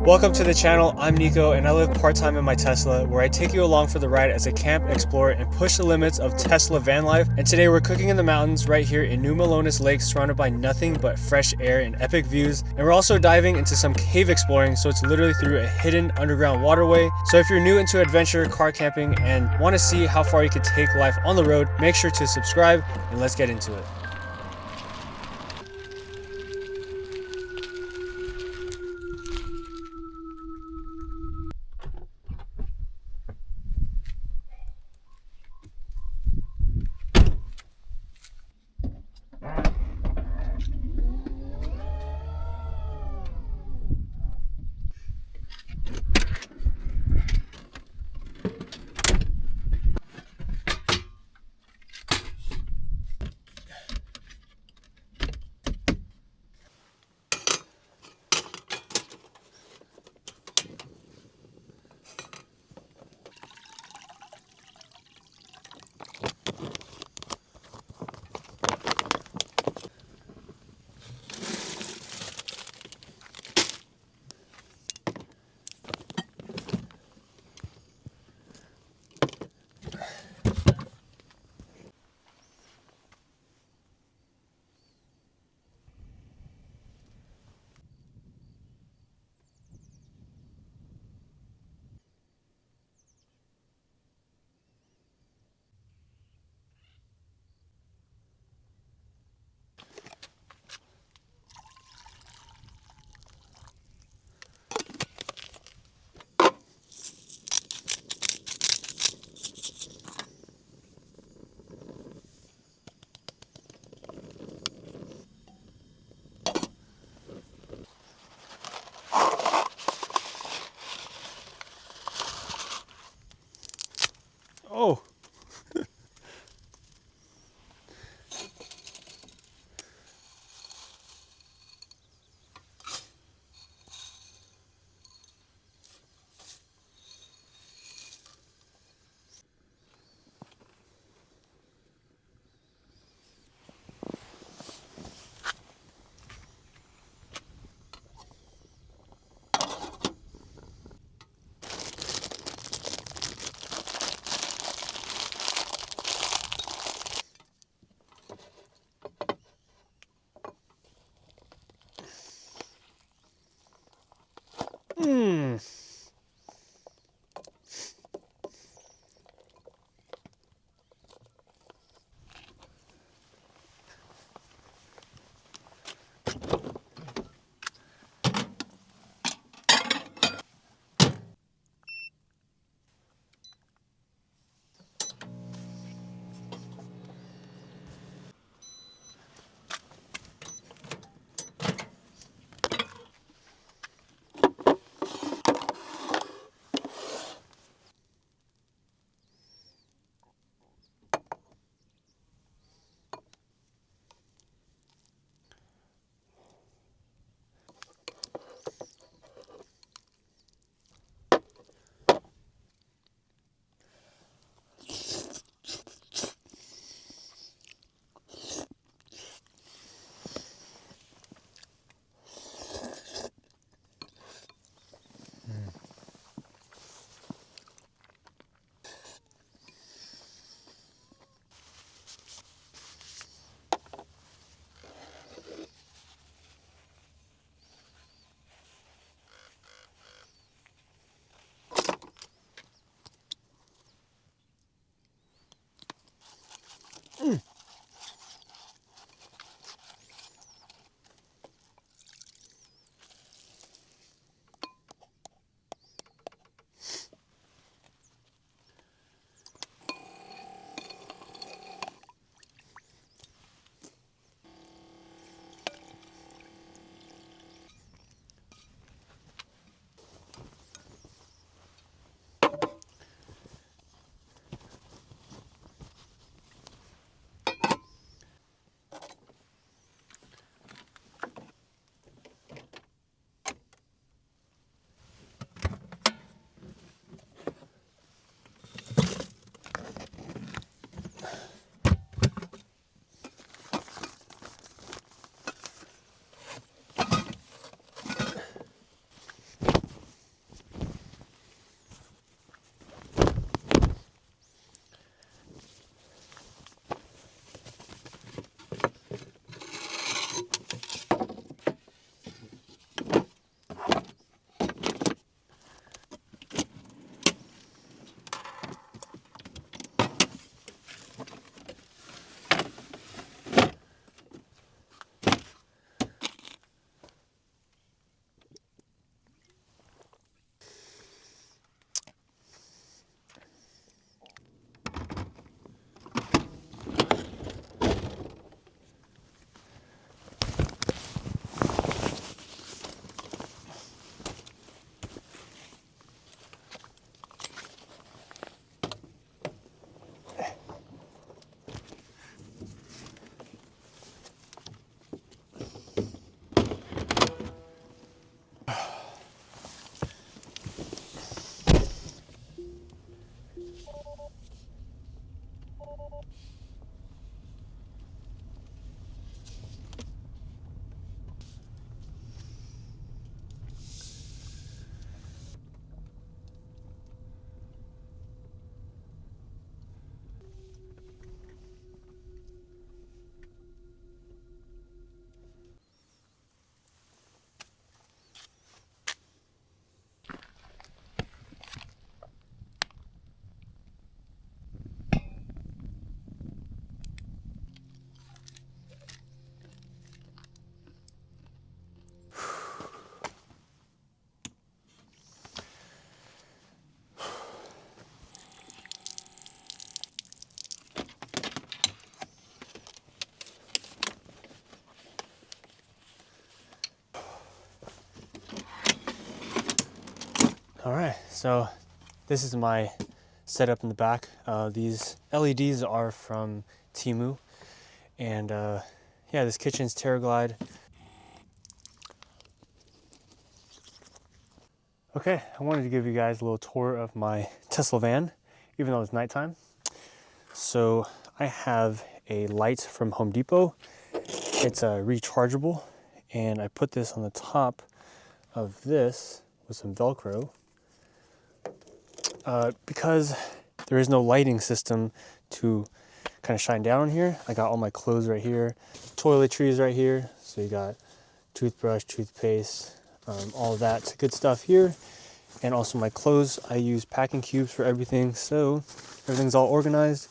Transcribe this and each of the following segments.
Welcome to the channel. I'm Nico and I live part-time in my Tesla, where I take you along for the ride as a camp explorer and push the limits of Tesla van life. And today we're cooking in the mountains right here in New Melones Lake, surrounded by nothing but fresh air and epic views. And we're also diving into some cave exploring, so it's literally through a hidden underground waterway. So if you're new into adventure car camping and want to see how far you could take life on the road, make sure to subscribe and let's get into it. All right, so this is my setup in the back. These LEDs are from Temu, and yeah, this kitchen's TerraGlide. Okay, I wanted to give you guys a little tour of my Tesla van, even though it's nighttime. So I have a light from Home Depot. It's rechargeable, and I put this on the top of this with some Velcro because there is no lighting system to kind of shine down on here. I got all my clothes right here, toiletries right here. So you got toothbrush, toothpaste, all of that good stuff here. And also my clothes, I use packing cubes for everything. So everything's all organized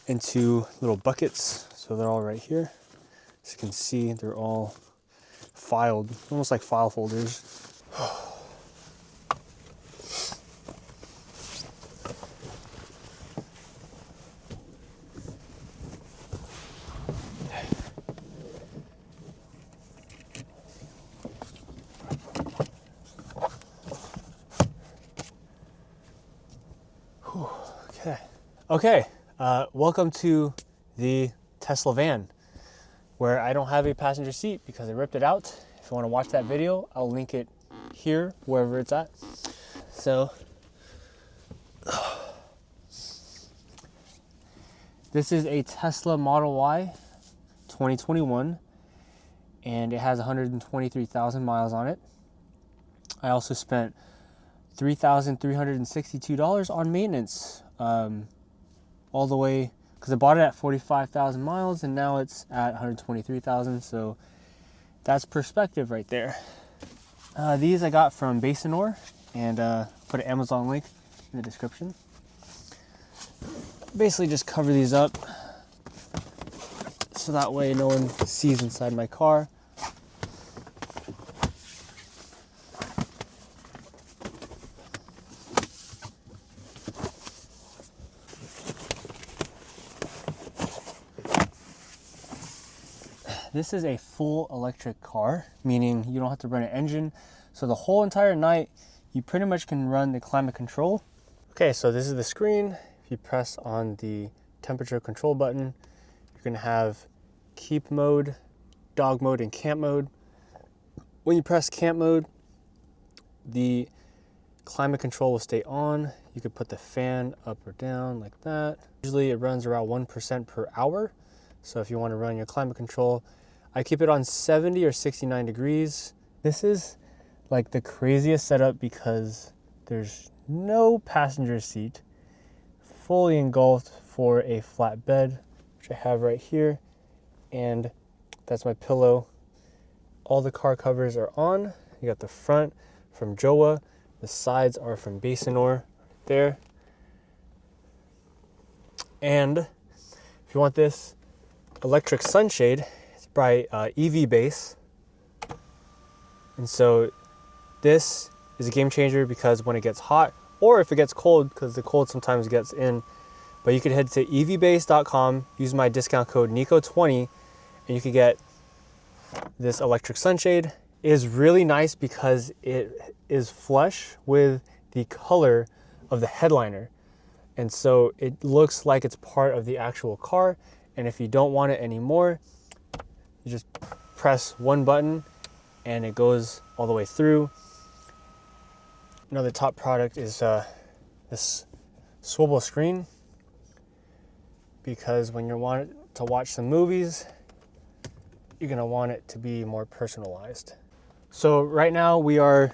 into little buckets. So they're all right here. As you can see, they're all filed, almost like file folders. Okay, welcome to the Tesla van, where I don't have a passenger seat because I ripped it out. If you want to watch that video, I'll link it here, wherever it's at. So, this is a Tesla Model Y 2021, and it has 123,000 miles on it. I also spent $3,362 on maintenance. All the way, because I bought it at 45,000 miles and now it's at 123,000, so that's perspective right there. These I got from Basinor, and put an Amazon link in the description. Basically just cover these up so that way no one sees inside my car. This is a full electric car, meaning you don't have to run an engine. So the whole entire night, you pretty much can run the climate control. Okay, so this is the screen. If you press on the temperature control button, you're gonna have keep mode, dog mode, and camp mode. When you press camp mode, the climate control will stay on. You could put the fan up or down like that. Usually it runs around 1% per hour. So if you want to run your climate control, I keep it on 70 or 69 degrees. This is like the craziest setup because there's no passenger seat, fully engulfed for a flat bed, which I have right here. And that's my pillow. All the car covers are on. You got the front from Jowa. The sides are from Basinor there. And if you want this electric sunshade, it's by EV Base. And so this is a game changer because when it gets hot, or if it gets cold, because the cold sometimes gets in, but you can head to evbase.com, use my discount code Nico20, and you can get this electric sunshade. It is really nice because it is flush with the color of the headliner. And so it looks like it's part of the actual car. And if you don't want it anymore, you just press one button and it goes all the way through. Another top product is this swivel screen, because when you want to watch some movies, you're gonna want it to be more personalized. So right now we are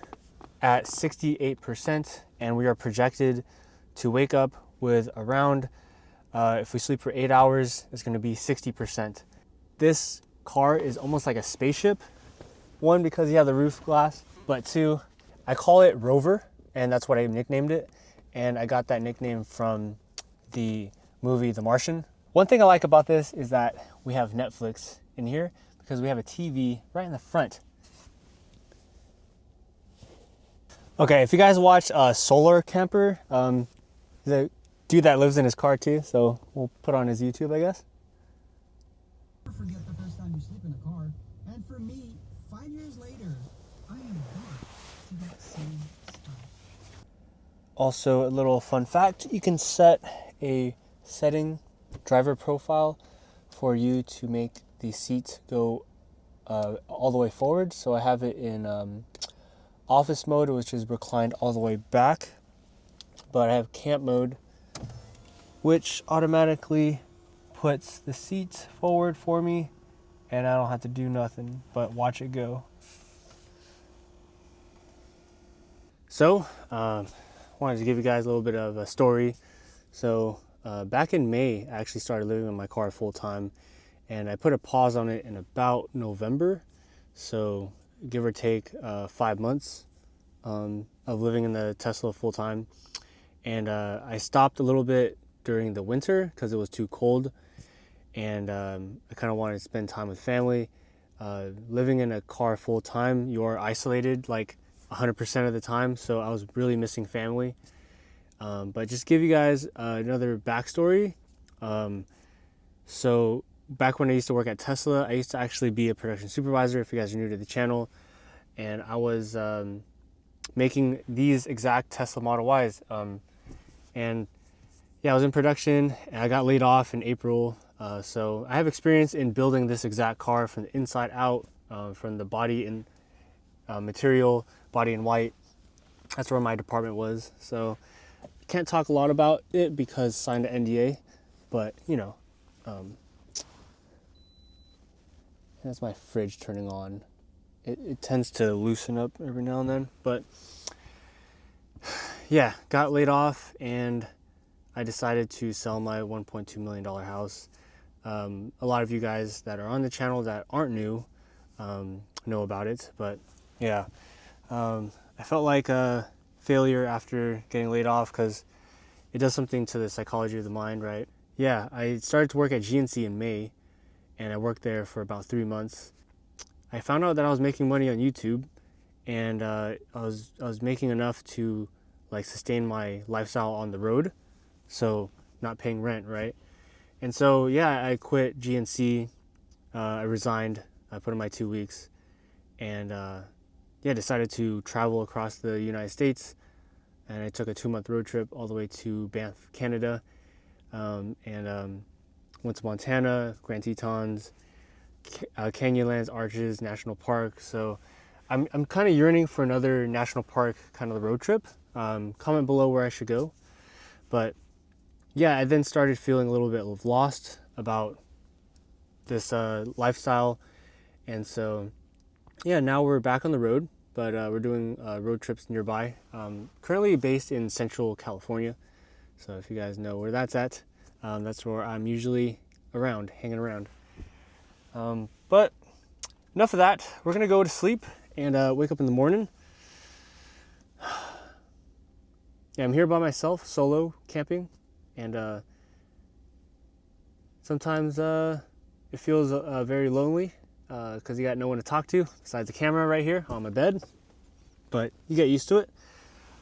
at 68%, and we are projected to wake up with around, if we sleep for 8 hours, it's gonna be 60%. This car is almost like a spaceship. One, because you have the roof glass, but two, I call it Rover, and that's what I nicknamed it. And I got that nickname from the movie The Martian. One thing I like about this is that we have Netflix in here because we have a TV right in the front. Okay, if you guys watch Solar Camper, the dude that lives in his car too, so we'll put on his YouTube, I guess. Never forget the first time you sleep in a car, and for me, 5 years later, I am back to that same spot. Also, a little fun fact, you can set a setting driver profile for you to make the seat go all the way forward. So I have it in office mode, which is reclined all the way back, but I have camp mode, which automatically puts the seats forward for me, and I don't have to do nothing but watch it go. So, wanted to give you guys a little bit of a story. So, back in May, I actually started living in my car full time, and I put a pause on it in about November. So, give or take 5 months of living in the Tesla full time. And I stopped a little bit during the winter because it was too cold, and I kind of wanted to spend time with family. Living in a car full time, you are isolated like 100% of the time, so I was really missing family. But just give you guys another backstory. So back when I used to work at Tesla, I used to actually be a production supervisor, if you guys are new to the channel, and I was making these exact Tesla Model Ys. And yeah, I was in production and I got laid off in April. So I have experience in building this exact car from the inside out, from the body and material, body in white. That's where my department was. So can't talk a lot about it because signed an NDA, but you know, that's my fridge turning on. It tends to loosen up every now and then, but yeah, got laid off and I decided to sell my $1.2 million house. A lot of you guys that are on the channel that aren't new know about it, but yeah, I felt like a failure after getting laid off because it does something to the psychology of the mind, right? Yeah, I started to work at GNC in May, and I worked there for about 3 months. I found out that I was making money on YouTube, and I was making enough to like sustain my lifestyle on the road, so not paying rent, right? And so yeah, I quit GNC. I resigned. I put in my 2 weeks, and yeah, decided to travel across the United States. And I took a 2-month road trip all the way to Banff, Canada, and went to Montana, Grand Tetons, Canyonlands, Arches National Park. So I'm kind of yearning for another national park kind of road trip. Comment below where I should go. But yeah, I then started feeling a little bit lost about this lifestyle. And so yeah, now we're back on the road, but we're doing road trips nearby. Currently based in Central California. So if you guys know where that's at, that's where I'm usually around, hanging around. But enough of that. We're gonna go to sleep and wake up in the morning. Yeah, I'm here by myself, solo camping, and sometimes it feels very lonely because you got no one to talk to besides the camera right here on my bed. But you get used to it.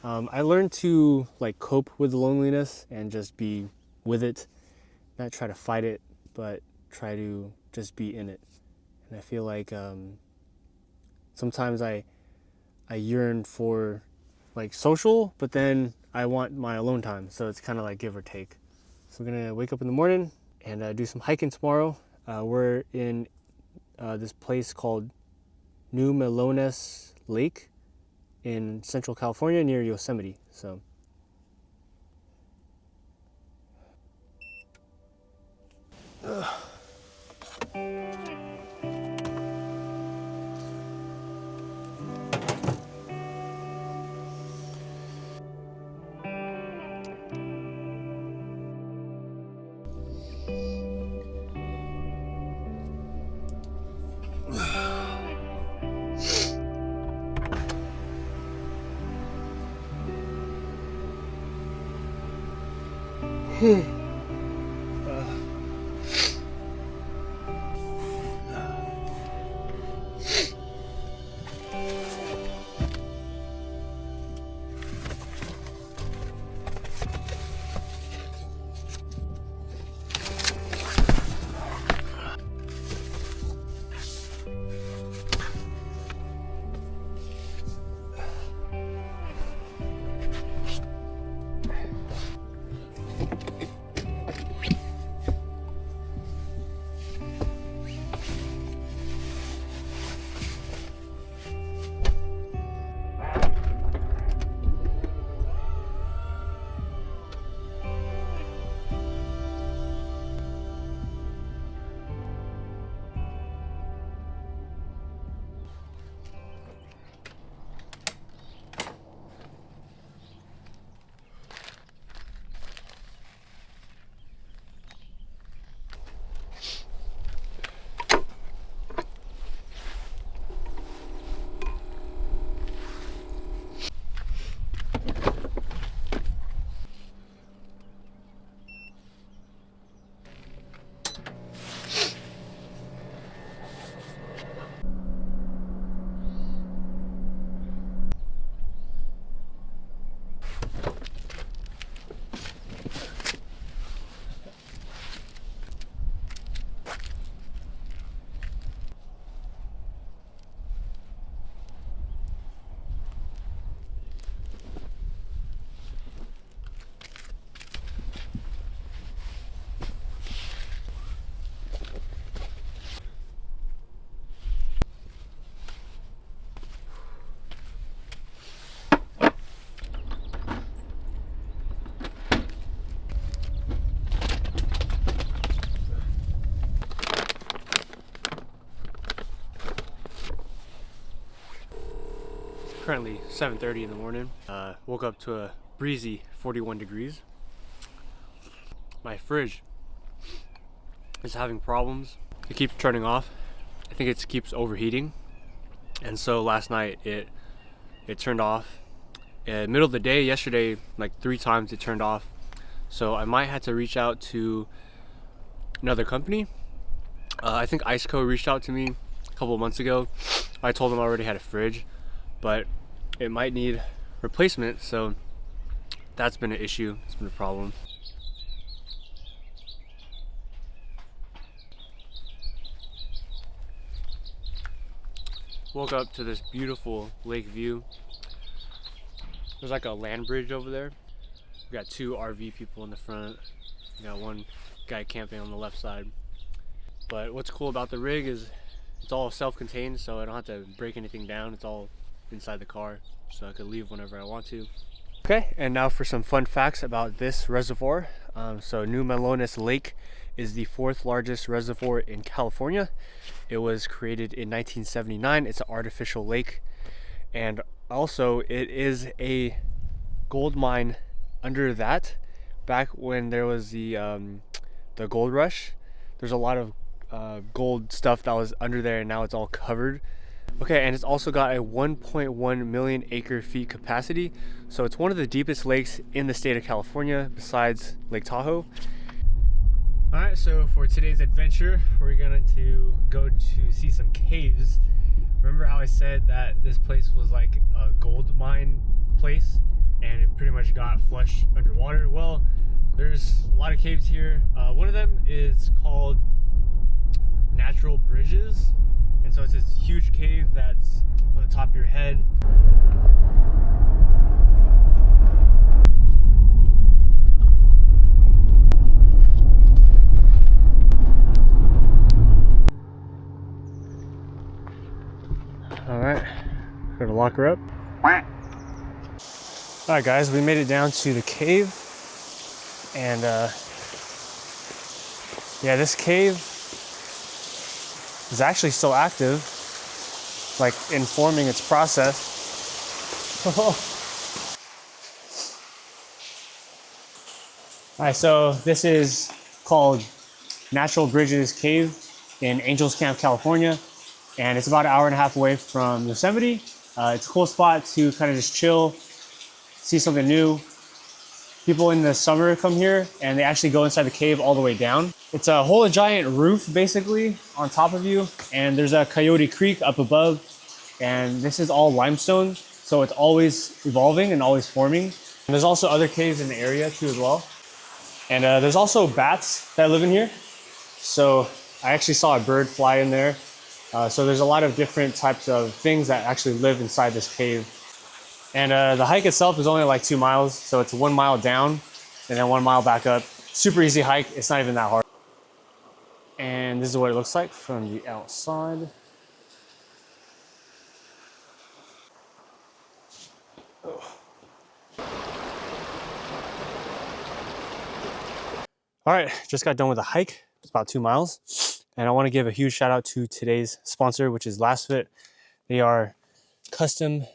I learned to like cope with the loneliness and just be with it, not try to fight it, but try to just be in it. And I feel like sometimes I yearn for like social, but then I want my alone time. So it's kind of like give or take. So we're gonna wake up in the morning and do some hiking tomorrow. We're in this place called New Melones Lake in Central California near Yosemite. So Currently 7:30 in the morning. Woke up to a breezy 41 degrees. My fridge is having problems. It keeps turning off. I think it keeps overheating. And so last night it turned off. Middle of the day yesterday, like 3 times it turned off. So I might have to reach out to another company. I think Iceco reached out to me a couple of months ago. I told them I already had a fridge, but it might need replacement, so that's been an issue. It's been a problem. Woke up to this beautiful lake view. There's like a land bridge over there. We got 2 RV people in the front. We got 1 guy camping on the left side. But what's cool about the rig is it's all self-contained, so I don't have to break anything down. It's all inside the car, so I could leave whenever I want to. Okay, and now for some fun facts about this reservoir. So New Melones Lake is the 4th largest reservoir in California. It was created in 1979. It's an artificial lake, and also it is a gold mine under that. Back when there was the gold rush, there's a lot of gold stuff that was under there, and now it's all covered. Okay, and it's also got a 1.1 million acre feet capacity, so it's one of the deepest lakes in the state of California besides Lake Tahoe. All right, so for today's adventure, we're going to go to see some caves. Remember how I said that this place was like a gold mine place and it pretty much got flushed underwater? Well, there's a lot of caves here. One of them is called Natural Bridges, and so it's this huge cave that's on the top of your head. All right, gonna lock her up. All right, guys, we made it down to the cave, and yeah, this cave is actually still active, like informing its process. All right, so this is called Natural Bridges Cave in Angels Camp, California, and it's about an hour and a half away from Yosemite. It's a cool spot to kind of just chill, see something new. People in the summer come here and they actually go inside the cave all the way down. It's a whole giant roof basically on top of you, and there's a Coyote Creek up above, and this is all limestone, so it's always evolving and always forming. And there's also other caves in the area too as well. And there's also bats that live in here. So I actually saw a bird fly in there. So there's a lot of different types of things that actually live inside this cave. And the hike itself is only like 2 miles. So it's 1 mile down and then 1 mile back up. Super easy hike. It's not even that hard. And this is what it looks like from the outside. Oh. All right, just got done with a hike. It's about 2 miles. And I want to give a huge shout out to today's sponsor, which is Lathrop. They are custom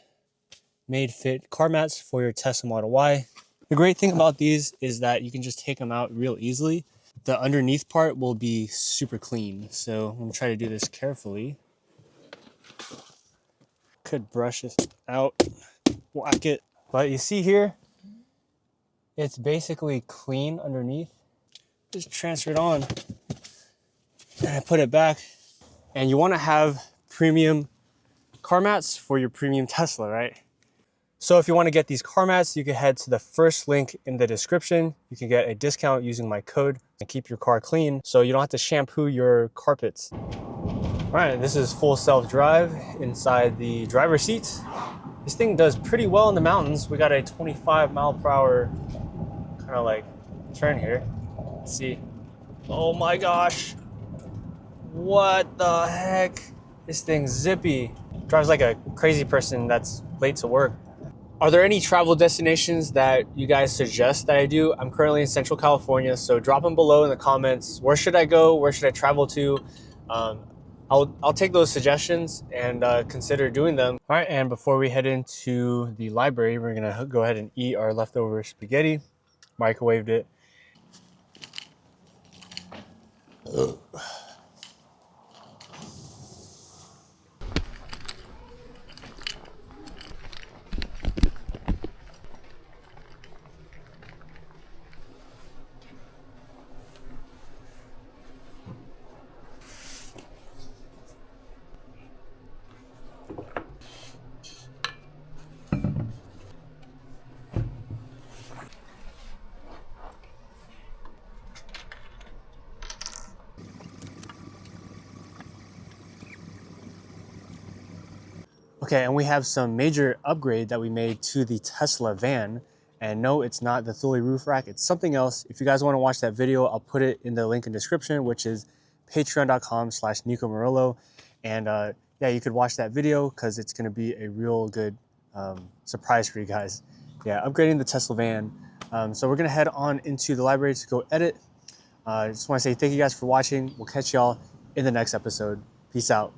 made fit car mats for your Tesla Model Y. The great thing about these is that you can just take them out real easily. The underneath part will be super clean. So I'm gonna try to do this carefully. Could brush this out, whack it. But you see here, it's basically clean underneath. Just transfer it on. And I put it back. And you want to have premium car mats for your premium Tesla, right? So if you want to get these car mats, you can head to the first link in the description. You can get a discount using my code and keep your car clean, so you don't have to shampoo your carpets. All right, this is full self-drive inside the driver's seat. This thing does pretty well in the mountains. We got a 25 mile per hour kind of like turn here. Let's see. Oh my gosh. What the heck? This thing's zippy. Drives like a crazy person that's late to work. Are there any travel destinations that you guys suggest that I do? I'm currently in Central California, so drop them below in the comments. Where should I go? Where should I travel to? I'll take those suggestions and consider doing them. All right, and before we head into the library, we're gonna go ahead and eat our leftover spaghetti. Microwaved it. Okay, and we have some major upgrade that we made to the Tesla van. And no, it's not the Thule roof rack, it's something else. If you guys want to watch that video, I'll put it in the link in the description, which is patreon.com/Nico Murillo. And yeah, you could watch that video because it's going to be a real good surprise for you guys. Yeah, upgrading the Tesla van. So we're going to head on into the library to go edit. I just want to say thank you guys for watching. We'll catch y'all in the next episode. Peace out.